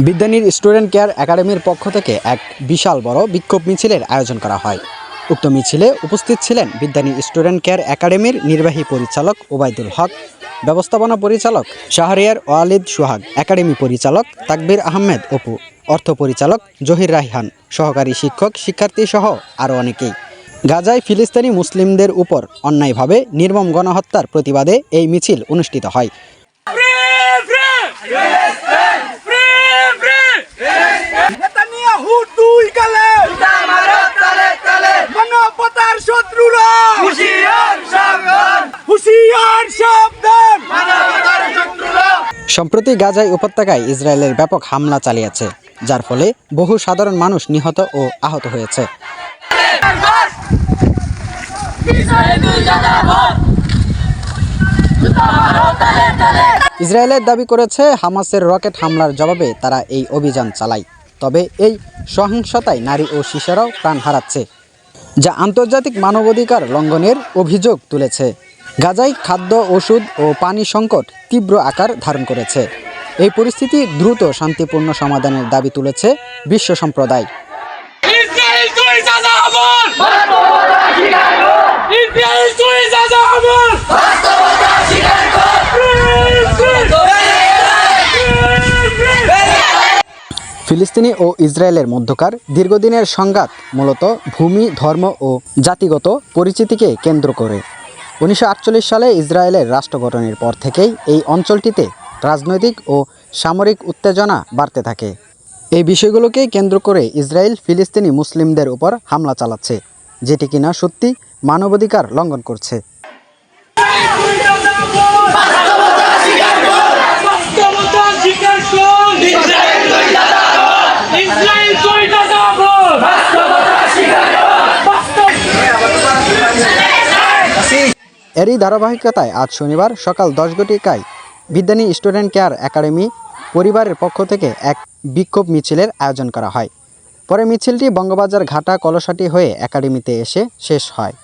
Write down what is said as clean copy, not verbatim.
বিদ্যানীর student care একাডেমির পক্ষ থেকে এক বিশাল বড় বিক্ষোভ মিছিলের আয়োজন করা হয়। উক্ত মিছিলে উপস্থিত ছিলেন বিদ্যানী স্টুডেন্ট কেয়ার একাডেমির নির্বাহী পরিচালক ওবায়দুল হক, ব্যবস্থাপনা পরিচালক শাহরিয়ার ওয়ালিদ সোহাগ, একাডেমি পরিচালক তাকবির আহমেদ অপু, অর্থ পরিচালক জহির রায়হান, সহকারী শিক্ষক শিক্ষার্থী সহ আরও অনেকেই। গাজায় ফিলিস্তিনি মুসলিমদের উপর অন্যায়ভাবে নির্মম গণহত্যার প্রতিবাদে এই মিছিল অনুষ্ঠিত হয়। সম্প্রতি গাজায় উপত্যকায় ইসরায়েলের ব্যাপক হামলা চালিয়েছে, যার ফলে বহু সাধারণ মানুষ নিহত ও আহত হয়েছে। ইসরায়েলের দাবি করেছে হামাসের রকেট হামলার জবাবে তারা এই অভিযান চালায়। তবে এই সহিংসতায় নারী ও শিশুরাও প্রাণ হারাচ্ছে, যা আন্তর্জাতিক মানবাধিকার লঙ্ঘনের অভিযোগ তুলেছে। গাজায় খাদ্য, ওষুধ ও পানি সংকট তীব্র আকার ধারণ করেছে। এই পরিস্থিতি দ্রুত শান্তিপূর্ণ সমাধানের দাবি তুলেছে বিশ্ব সম্প্রদায়। ফিলিস্তিনি ও ইসরায়েলের মধ্যকার দীর্ঘদিনের সংঘাত মূলত ভূমি, ধর্ম ও জাতিগত পরিচিতিকে কেন্দ্র করে। 1948 সালে ইসরায়েলের রাষ্ট্র গঠনের পর থেকেই এই অঞ্চলটিতে রাজনৈতিক ও সামরিক উত্তেজনা বাড়তে থাকে। এই বিষয়গুলোকে কেন্দ্র করে ইসরায়েল ফিলিস্তিনি মুসলিমদের উপর হামলা চালাচ্ছে, যেটি কিনা সত্যি মানবাধিকার লঙ্ঘন করছে। এরই ধারাবাহিকতায় আজ শনিবার সকাল 10 ঘটিকায় বিদ্যানী স্টুডেন্ট কেয়ার একাডেমি পরিবারের পক্ষ থেকে এক বিক্ষোভ মিছিলের আয়োজন করা হয়। পরে মিছিলটি বঙ্গবাজার ঘাটা কলসাটি হয়ে একাডেমিতে এসে শেষ হয়।